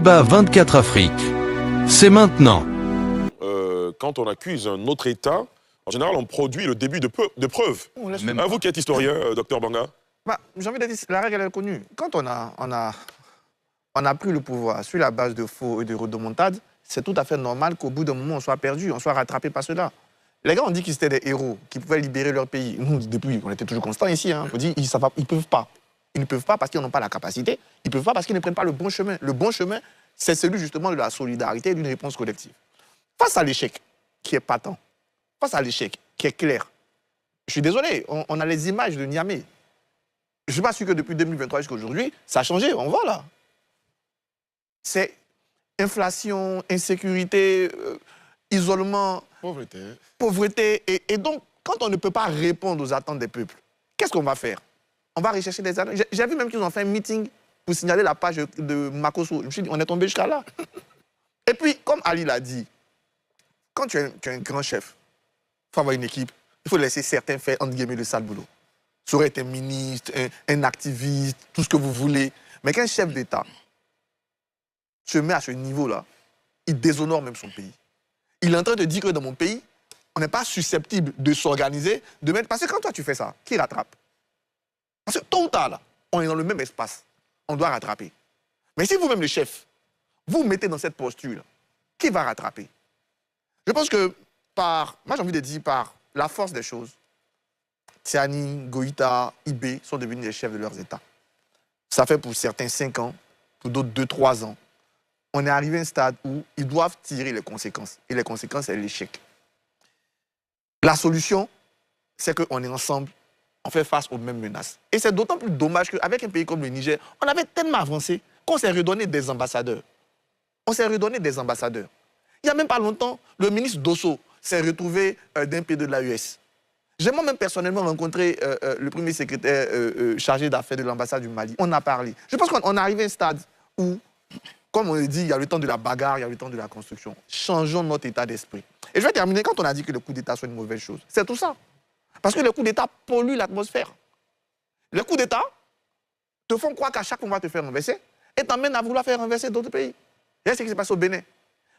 Débat 24 Afrique. C'est maintenant. Quand on accuse un autre État, en général, on produit le début de preuves. Vous qui êtes historien, docteur Banga. J'ai envie de dire, la règle elle est connue. Quand on a pris le pouvoir sur la base de faux et de rodomontades, c'est tout à fait normal qu'au bout d'un moment, on soit perdu, on soit rattrapé par cela. Les gars ont dit qu'ils étaient des héros, qu'ils pouvaient libérer leur pays. Nous, depuis, on était toujours constants ici. On dit ils ne peuvent pas. Ils ne peuvent pas parce qu'ils n'ont pas la capacité. Ils ne peuvent pas parce qu'ils ne prennent pas le bon chemin. Le bon chemin, c'est celui justement de la solidarité et d'une réponse collective. Face à l'échec, qui est patent, face à l'échec, qui est clair, je suis désolé, on a les images de Niamey. Je ne suis pas sûr que depuis 2023 jusqu'à aujourd'hui, ça a changé. On voit là. C'est inflation, insécurité, isolement, pauvreté. Et donc, quand on ne peut pas répondre aux attentes des peuples, qu'est-ce qu'on va faire? On va rechercher des armes. J'ai vu même qu'ils ont fait un meeting pour signaler la page de Makosso. Je me suis dit, on est tombé jusqu'à là. Et puis, comme Ali l'a dit, quand tu es un grand chef, il faut avoir une équipe, il faut laisser certains faire, entre guillemets, le sale boulot. Ça aurait été un ministre, un activiste, tout ce que vous voulez. Mais qu'un chef d'État se met à ce niveau-là, il déshonore même son pays. Il est en train de dire que dans mon pays, on n'est pas susceptible de s'organiser, de mettre... Parce que quand toi tu fais ça, qui rattrape? Parce que tôt ou tard, là, on est dans le même espace. On doit rattraper. Mais si vous-même, le chef, vous mettez dans cette posture-là, qui va rattraper? Je pense que moi j'ai envie de dire par la force des choses, Tiani, Goïta, Ibé sont devenus les chefs de leurs États. Ça fait pour certains 5 ans, pour d'autres 2-3 ans. On est arrivé à un stade où ils doivent tirer les conséquences. Et les conséquences, c'est l'échec. La solution, c'est qu'on est ensemble, on fait face aux mêmes menaces. Et c'est d'autant plus dommage qu'avec un pays comme le Niger, on avait tellement avancé qu'on s'est redonné des ambassadeurs. On s'est redonné des ambassadeurs. Il n'y a même pas longtemps, le ministre Dosso s'est retrouvé d'un pays de l'AES. J'ai moi-même personnellement rencontré le premier secrétaire chargé d'affaires de l'ambassade du Mali. On a parlé. Je pense qu'on est arrivé à un stade où, comme on le dit, il y a le temps de la bagarre, il y a le temps de la construction. Changeons notre état d'esprit. Et je vais terminer quand on a dit que le coup d'État soit une mauvaise chose. C'est tout ça. Parce que le coup d'État pollue l'atmosphère. Les coups d'État te font croire qu'à chaque fois on va te faire renverser et t'emmènent à vouloir faire renverser d'autres pays. Et c'est ce qui s'est passé au Bénin.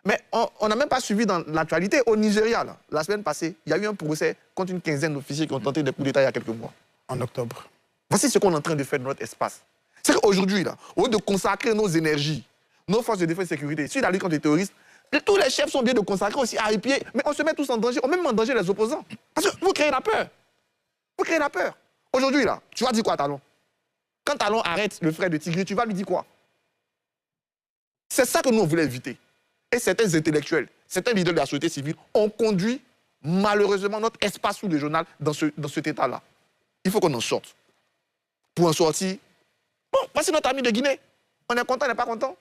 Mais on n'a même pas suivi dans l'actualité. Au Nigeria, là, la semaine passée, il y a eu un procès contre une quinzaine d'officiers qui ont tenté des coups d'État il y a quelques mois. En octobre. Voici ce qu'on est en train de faire dans notre espace. C'est qu'aujourd'hui, là, au lieu de consacrer nos énergies, nos forces de défense et de sécurité, sur la lutte contre les terroristes, tous les chefs sont bien de consacrer aussi à épier, mais on se met tous en danger, on met même en danger les opposants. Parce que vous créez la peur. Vous créez la peur. Aujourd'hui, là, tu vas dire quoi à Talon? Quand Talon arrête le frère de Tigri, tu vas lui dire quoi? C'est ça que nous, on voulait éviter. Et certains intellectuels, certains leaders de la société civile ont conduit malheureusement notre espace sous le journal dans cet état-là. Il faut qu'on en sorte. Pour en sortir, bon, voici notre ami de Guinée. On est content, on n'est pas content.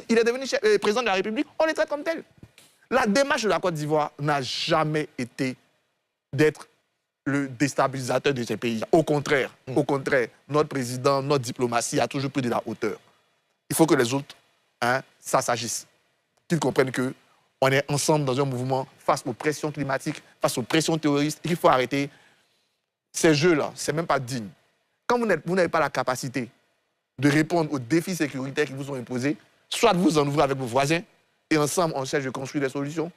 Il est devenu président de la République, on le traite comme tel. La démarche de la Côte d'Ivoire n'a jamais été d'être le déstabilisateur de ces pays. Au contraire, notre président, notre diplomatie a toujours pris de la hauteur. Il faut que les autres, ça s'agisse. Qu'ils comprennent qu'on est ensemble dans un mouvement face aux pressions climatiques, face aux pressions terroristes, et qu'il faut arrêter ces jeux-là. Ce n'est même pas digne. Quand vous n'avez pas la capacité de répondre aux défis sécuritaires qui vous sont imposés, soit vous en ouvrez avec vos voisins, et ensemble, on cherche de construire des solutions.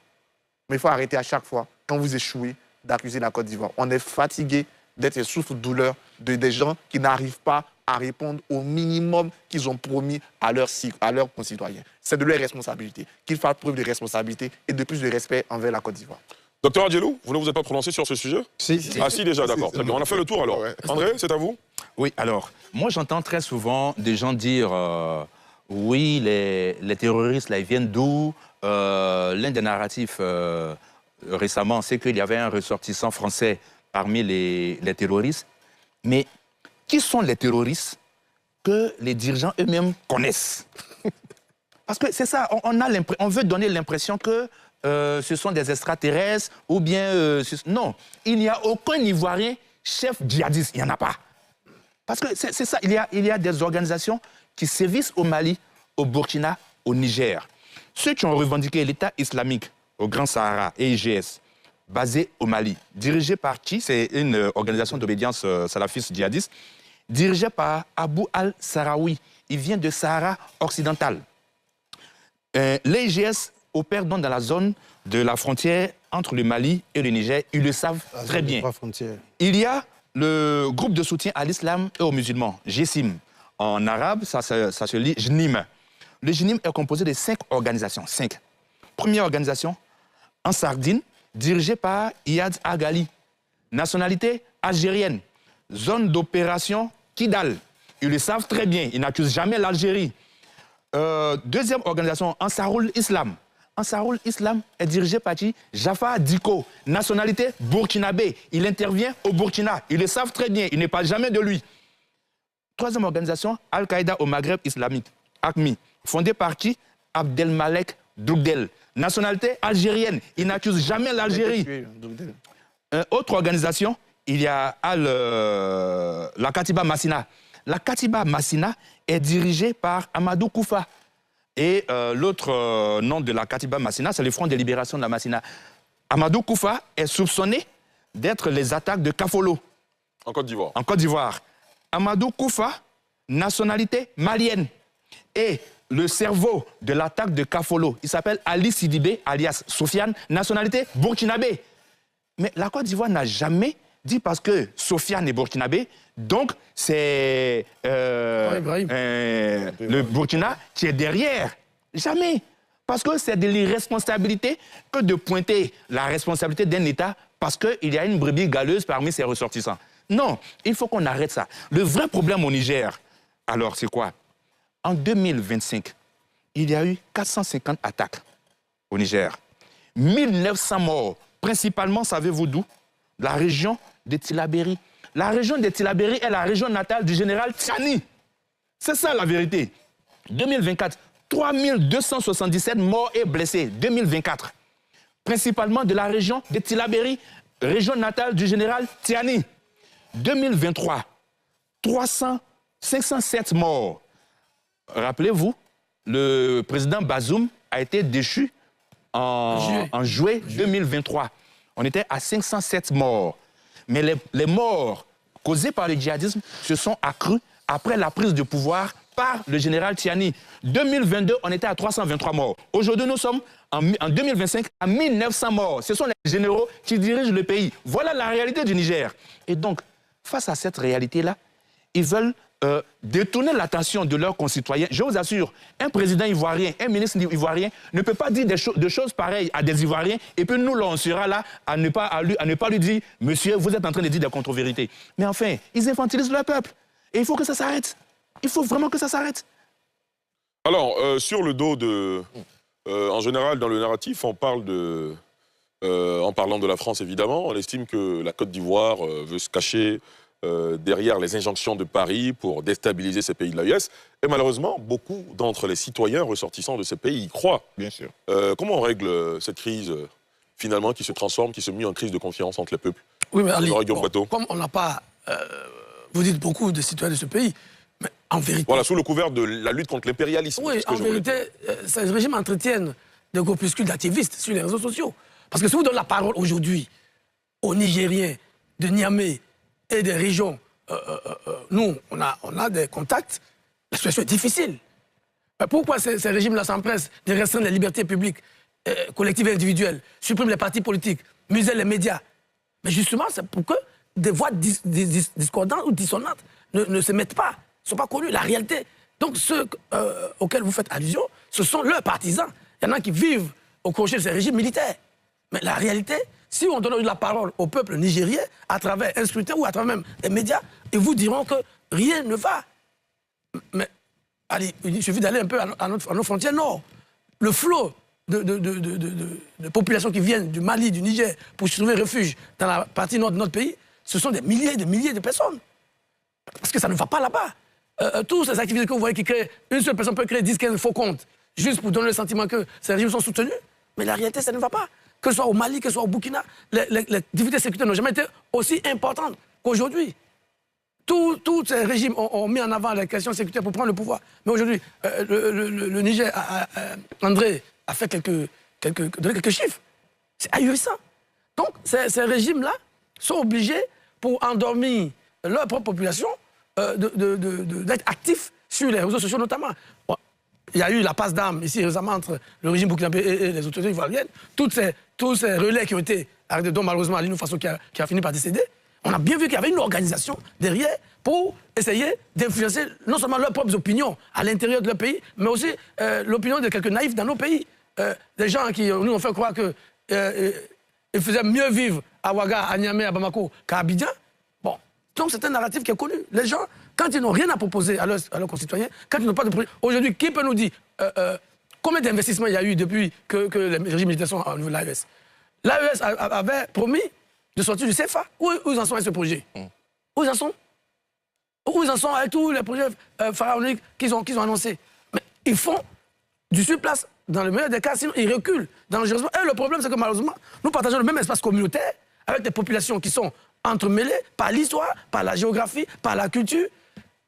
Mais il faut arrêter à chaque fois, quand vous échouez, d'accuser la Côte d'Ivoire. On est fatigué d'être souffre-douleur des gens qui n'arrivent pas à répondre au minimum qu'ils ont promis à leurs concitoyens. C'est de leur responsabilité. Qu'ils fassent preuve de responsabilité et de plus de respect envers la Côte d'Ivoire. Docteur Adjelou, vous ne vous êtes pas prononcé sur ce sujet? Si. Ah si, déjà, d'accord. On a fait le tour alors. Ouais. André, c'est à vous? Oui, alors, moi j'entends très souvent des gens dire oui, les terroristes, là, ils viennent d'où? L'un des narratifs récemment, c'est qu'il y avait un ressortissant français parmi les terroristes. Mais qui sont les terroristes que les dirigeants eux-mêmes connaissent? Parce que c'est ça, on veut donner l'impression que ce sont des extraterrestres ou bien... non, il n'y a aucun Ivoirien chef djihadiste, il n'y en a pas. Parce que c'est ça, il y a des organisations qui sévissent au Mali, au Burkina, au Niger. Ceux qui ont revendiqué l'État islamique au Grand Sahara, EIGS, basé au Mali, dirigé par qui? C'est une organisation d'obédience salafiste djihadiste, dirigé par Abou al-Sarawi. Il vient de Sahara occidental. Les IGS opèrent donc dans la zone de la frontière entre le Mali et le Niger. Ils le savent très bien. Il y a le groupe de soutien à l'islam et aux musulmans, GSIM. En arabe, ça se lit JNIM. Le JNIM est composé de 5 organisations. 5. Première organisation, en Sardine, dirigée par Iyad Agali. Nationalité algérienne. Zone d'opération Kidal. Ils le savent très bien. Ils n'accusent jamais l'Algérie. Deuxième organisation, Ansaroul Islam. Ansaroul Islam est dirigé par Jafar Diko, nationalité burkinabé. Il intervient au Burkina. Ils le savent très bien. Il ne parle jamais de lui. Troisième organisation, Al-Qaïda au Maghreb islamique, ACMI, fondée par qui? Abdelmalek Dougdel, nationalité algérienne. Il n'accuse jamais l'Algérie. Autre organisation, il y a la Katiba Massina. La Katiba Massina est dirigée par Amadou Koufa. Et l'autre nom de la Katiba Massina, c'est le Front de libération de la Massina. Amadou Koufa est soupçonné d'être les attaques de Kafolo. En Côte d'Ivoire. En Côte d'Ivoire. Amadou Koufa, nationalité malienne. Et le cerveau de l'attaque de Kafolo, il s'appelle Ali Sidibé, alias Sofiane, nationalité burkinabé. Mais la Côte d'Ivoire n'a jamais dit parce que Sofiane est burkinabé, donc c'est le Burkina qui est derrière. Jamais. Parce que c'est de l'irresponsabilité que de pointer la responsabilité d'un État parce qu'il y a une brebis galeuse parmi ses ressortissants. Non, il faut qu'on arrête ça. Le vrai problème au Niger, alors c'est quoi? En 2025, il y a eu 450 attaques au Niger. 1900 morts, principalement, savez-vous d'où? La région de Tillabéri. La région de Tillabéri est la région natale du général Tchani. C'est ça la vérité. 2024, 3277 morts et blessés. 2024. Principalement de la région de Tillabéri, région natale du général Tchani. 2023, 507 morts. Rappelez-vous, le président Bazoum a été déchu en juillet 2023. On était à 507 morts. Mais les morts causées par le djihadisme se sont accrues après la prise de pouvoir par le général Tchani. 2022, on était à 323 morts. Aujourd'hui, nous sommes en 2025 à 1900 morts. Ce sont les généraux qui dirigent le pays. Voilà la réalité du Niger. Et donc, face à cette réalité-là, ils veulent détourner l'attention de leurs concitoyens. Je vous assure, un président ivoirien, un ministre ivoirien ne peut pas dire des choses pareilles à des Ivoiriens et puis nous, là, on sera là à ne pas lui dire « Monsieur, vous êtes en train de dire des contre-vérités ». Mais enfin, ils infantilisent leur peuple. Et il faut que ça s'arrête. Il faut vraiment que ça s'arrête. Alors, sur le dos de... en général, dans le narratif, on parle en parlant de la France, évidemment, on estime que la Côte d'Ivoire veut se cacher derrière les injonctions de Paris pour déstabiliser ces pays de l'AES. Et malheureusement, beaucoup d'entre les citoyens ressortissants de ces pays y croient. Bien sûr. Comment on règle cette crise, finalement, qui se transforme, qui se met en crise de confiance entre les peuples? Oui, mais Ali, comme on n'a pas... vous dites beaucoup de citoyens de ce pays, mais en vérité... Voilà, sous le couvert de la lutte contre l'impérialisme. Oui, en vérité, ces régimes entretiennent des groupuscules d'activistes sur les réseaux sociaux. Parce que si vous donnez la parole aujourd'hui aux Nigériens de Niamey et des régions, nous, on a des contacts, la situation est difficile. Pourquoi ces régimes-là s'empressent de restreindre les libertés publiques, collectives et individuelles, suppriment les partis politiques, musellent les médias? Mais justement, c'est pour que des voix discordantes ou dissonantes ne se mettent pas, ne sont pas connues, la réalité. Donc ceux auxquels vous faites allusion, ce sont leurs partisans. Il y en a qui vivent au crochet de ces régimes militaires. Mais la réalité, si on donne la parole au peuple nigérien, à travers un scrutin ou à travers même les médias, ils vous diront que rien ne va. Mais allez, il suffit d'aller un peu à nos frontières nord. Le flot de populations qui viennent du Mali, du Niger, pour se trouver refuge dans la partie nord de notre pays, ce sont des milliers de personnes. Parce que ça ne va pas là-bas. Tous ces activités que vous voyez qui créent, une seule personne peut créer 10-15 faux comptes, juste pour donner le sentiment que ces régimes sont soutenus. Mais la réalité, ça ne va pas. Que ce soit au Mali, que ce soit au Burkina, les difficultés sécuritaires n'ont jamais été aussi importantes qu'aujourd'hui. Tous ces régimes ont mis en avant la question sécuritaire pour prendre le pouvoir. Mais aujourd'hui, le Niger, André a fait quelques chiffres. C'est ahurissant. Donc, ces régimes-là sont obligés, pour endormir leur propre population, d'être actifs sur les réseaux sociaux notamment. Bon, il y a eu la passe d'armes ici récemment entre le régime burkinabé et les autorités ivoiriennes. Tous ces relais qui ont été arrêtés, dont malheureusement Alinou Faso qui a fini par décéder, on a bien vu qu'il y avait une organisation derrière pour essayer d'influencer non seulement leurs propres opinions à l'intérieur de leur pays, mais aussi l'opinion de quelques naïfs dans nos pays. Des gens qui nous ont fait croire qu'ils faisaient mieux vivre à Ouaga, à Niamey, à Bamako qu'à Abidjan. Bon, donc c'est un narratif qui est connu. Les gens, quand ils n'ont rien à proposer à leurs concitoyens, quand ils n'ont pas de projet... Aujourd'hui, qui peut nous dire combien d'investissements il y a eu depuis que les régimes militaires sont au niveau de l'AES? L'AES avait promis de sortir du CFA. Où ils en sont avec ce projet? Où ils en sont? Où ils en sont avec tous les projets pharaoniques qu'ils ont annoncés? Mais ils font du surplace dans le meilleur des cas, sinon ils reculent dangereusement. Et le problème, c'est que malheureusement, nous partageons le même espace communautaire avec des populations qui sont entremêlées par l'histoire, par la géographie, par la culture.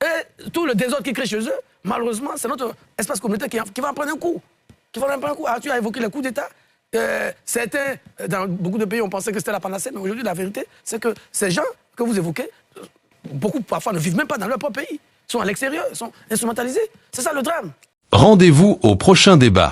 Et tout le désordre qui crée chez eux, malheureusement, c'est notre espace communautaire qui va en prendre un coup. Ah, tu as évoqué le coup d'État. Certains, dans beaucoup de pays, on pensait que c'était la panacée, mais aujourd'hui, la vérité, c'est que ces gens que vous évoquez, beaucoup parfois ne vivent même pas dans leur propre pays. Ils sont à l'extérieur, ils sont instrumentalisés. C'est ça le drame. Rendez-vous au prochain débat.